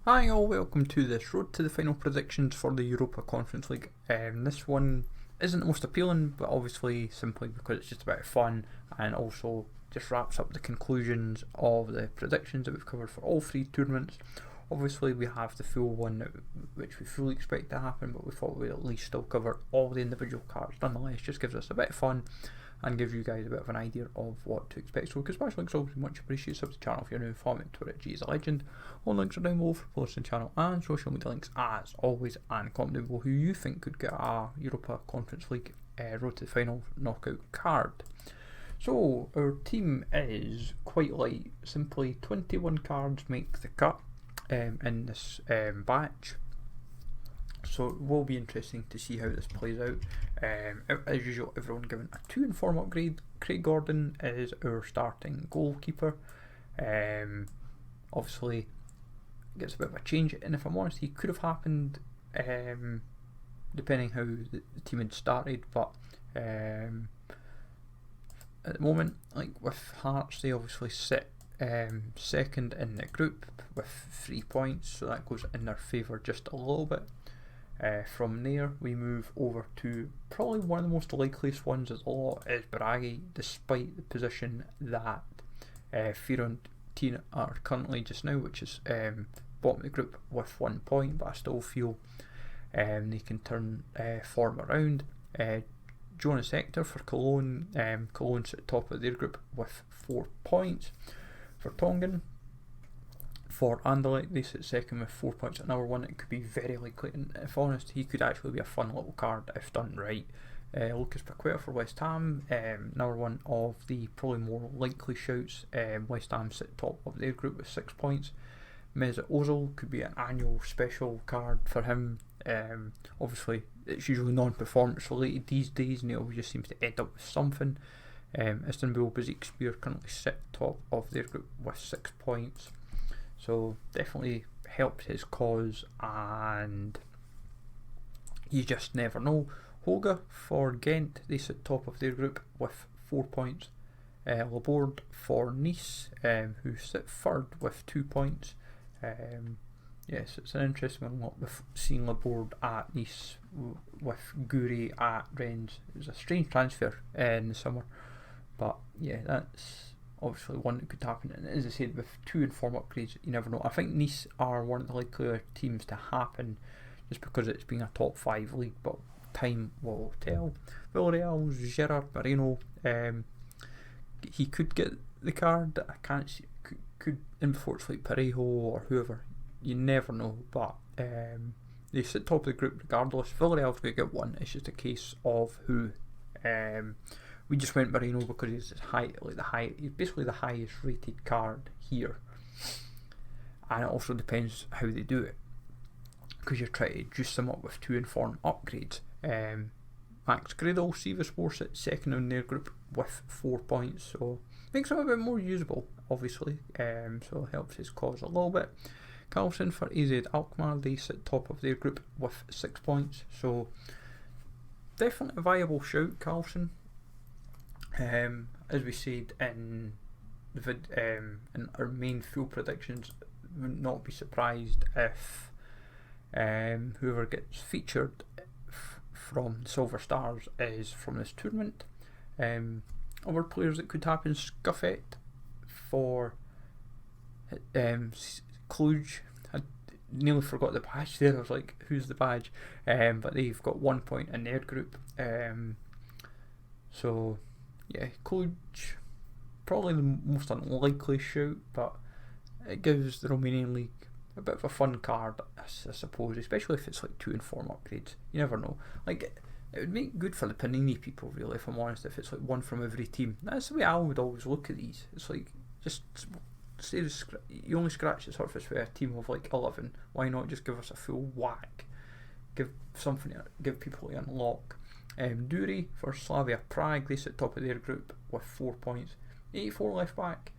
Hi all, welcome to this road to the final predictions for the Europa Conference League. This one isn't the most appealing, but obviously simply because it's just a bit of fun and also just wraps up the conclusions of the predictions that we've covered for all three tournaments. Obviously we have the full one which we fully expect to happen, but we thought we'd at least still cover all the individual cards nonetheless. Just gives us a bit of fun and gives you guys a bit of an idea of what to expect. So smash links always much appreciated. Sub to the channel if you're new. Follow me on Twitter at G is a legend. All links are down below for posting channel and social media links as always, and comment down below who you think could get a Europa Conference League road to the final knockout card. So our team is quite light. Simply 21 cards make the cut in this batch. So it will be interesting to see how this plays out. As usual, everyone given a 2 in form upgrade. Craig Gordon is our starting goalkeeper. Obviously gets a bit of a change, and if I'm honest, he could have happened depending how the team had started, but at the moment, like with Hearts, they obviously sit second in the group with 3 points, so that goes in their favour just a little bit. From there we move over to probably one of the most likeliest ones of the lot is Biraghi, despite the position that Fiorentina are currently just now, which is bottom of the group with 1 point, but I still feel they can turn form around. Jonas Hector for Cologne. Cologne's at the top of their group with 4 points. For Tongan, for Anderlecht, they sit second with 4 points. Another one that could be very likely, and if honest, he could actually be a fun little card if done right. Lucas Paqueta for West Ham, another one of the probably more likely shouts. West Ham sit top of their group with 6 points. Mesut Ozil could be an annual special card for him. Obviously, it's usually non-performance related these days, and he always just seems to end up with something. Istanbul Basaksehir currently sit top of their group with 6 points. So definitely helped his cause, and you just never know. Hoga for Ghent, they sit top of their group with 4 points. Laborde for Nice, who sit third with 2 points. Yes, it's an interesting one with seeing Laborde at Nice with Guri at Rennes. It was a strange transfer in the summer, but yeah, that's obviously one that could happen, and as I said, with 2 in form upgrades, you never know. I think Nice are one of the likelier teams to happen just because it's been a top 5 league, but time will tell. Villarreal's Gerard Moreno, he could get the card. I can't see, could unfortunately Parejo or whoever, you never know, but they sit top of the group regardless. Villarreal's going to get one. It's just a case of who. We just went Moreno because he's he's basically the highest rated card here, and it also depends how they do it, because you're trying to juice them up with 2 in form upgrades. Max Gradel, Sivasspor sit second in their group with 4 points, so makes him a bit more usable, obviously. So it helps his cause a little bit. Carlson for AZ Alkmaar, they sit top of their group with 6 points, so definitely a viable shout, Carlson. As we said in the in our main full predictions, would not be surprised if whoever gets featured from the Silver Stars is from this tournament. Other players that could happen: Scuffet for Cluj. I nearly forgot the badge there. I was like, who's the badge? But they've got 1 point in their group. So yeah, Cluj, probably the most unlikely shout, but it gives the Romanian League a bit of a fun card, I suppose, especially if it's like 2 in form upgrades. You never know. Like, it would make good for the Panini people, really, if I'm honest, if it's like one from every team. That's the way I would always look at these. It's like, just say you only scratch the surface with a team of like 11. Why not just give us a full whack? Give people to unlock. Dury for Slavia Prague, they sit top of their group with 4 points. 84 left back.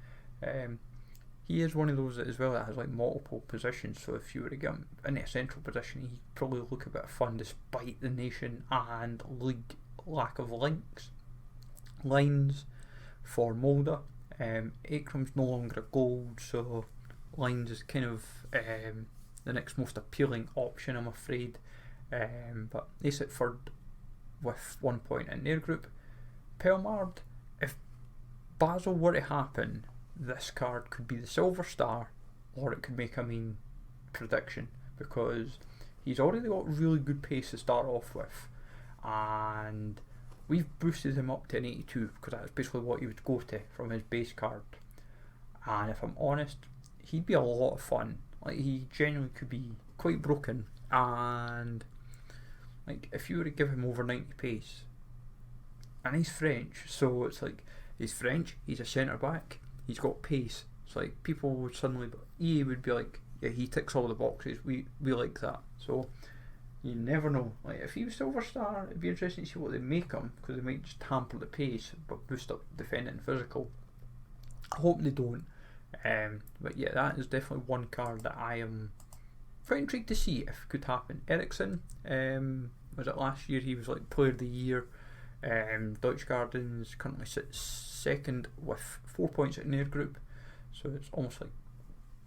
He is one of those as well that has like multiple positions, so if you were to get him in a central position, he'd probably look a bit of fun despite the nation and league lack of lines for Mulder. Akram's no longer a gold, so lines is kind of the next most appealing option, I'm afraid. But they sit third with 1 point in their group. Pelmard, if Basel were to happen, this card could be the silver star, or it could make a mean prediction, because he's already got really good pace to start off with, and we've boosted him up to an 82 because that's basically what he would go to from his base card. And if I'm honest, he'd be a lot of fun. Like, he genuinely could be quite broken, and like if you were to give him over 90 pace, and he's French, so it's like he's French, he's a centre back, he's got pace. So like people would suddenly, EA would be like, yeah, he ticks all the boxes. We like that. So you never know. Like if he was silver star, it'd be interesting to see what they make him, because they might just hamper the pace but boost up defending and physical. I hope they don't. But yeah, that is definitely one card that I am quite intrigued to see if it could happen. Ericsson, was it last year? He was like Player of the Year. Deutsche Gardens currently sits second with 4 points in their group, so it's almost like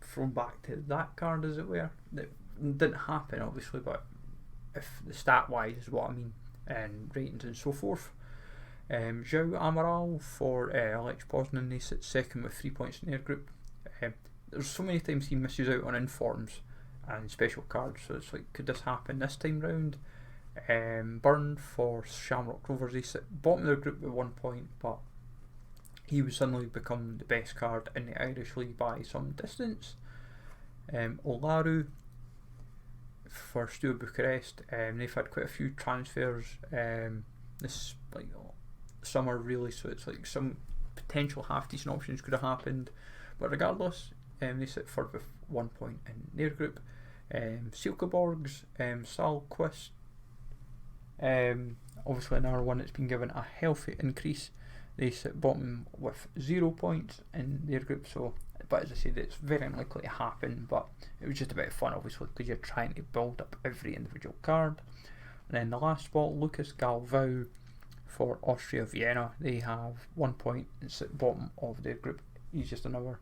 thrown back to that card, as it were. That didn't happen, obviously, but if the stat wise is what I mean, and ratings and so forth. João Amaral for Lech Poznan, they sit second with 3 points in their group. There's so many times he misses out on informs and special cards, so it's like, could this happen this time round? Byrne for Shamrock Rovers, they sit bottom of their group with 1 point, but he would suddenly become the best card in the Irish League by some distance. Olaru for Steaua Bucharest, they've had quite a few transfers this summer, really, so it's like some potential half decent options could have happened, but regardless, they sit third with 1 point in their group. Silkeborgs, Salquist, obviously another one that's been given a healthy increase. They sit bottom with 0 points in their group, so, but as I said, it's very unlikely to happen, but it was just a bit of fun, obviously, because you're trying to build up every individual card. And then the last spot, Lucas Galvão for Austria Vienna, they have 1 point and sit bottom of their group. He's just another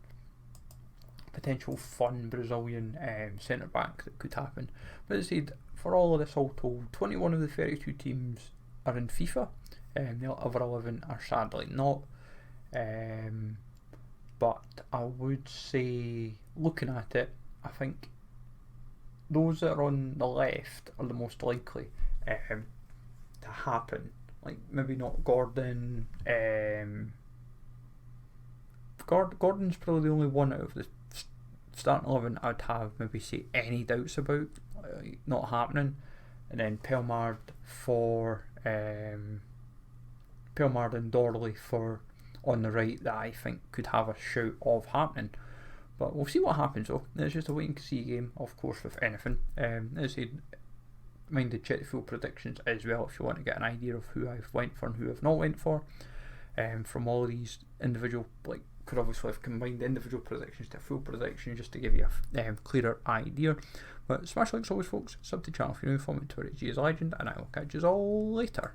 potential fun Brazilian centre back that could happen. But as I said, for all of this all told, 21 of the 32 teams are in FIFA. The other 11 are sadly not. But I would say, looking at it, I think those that are on the left are the most likely to happen. Like maybe not Gordon. Gordon's probably the only one out of the starting 11 I'd have maybe say any doubts about not happening. And then Pelmard and Dorley for on the right that I think could have a shout of happening. But we'll see what happens though. It's just a wait and see game, of course, with anything. As I said, mind to check the full predictions as well if you want to get an idea of who I've went for and who I've not went for. From all of these individual, like, could obviously have combined individual predictions to full prediction just to give you a clearer idea. But smash likes always, folks. Sub to the channel if you're new. Follow me on Twitter, G is Legend, and I will catch you all later.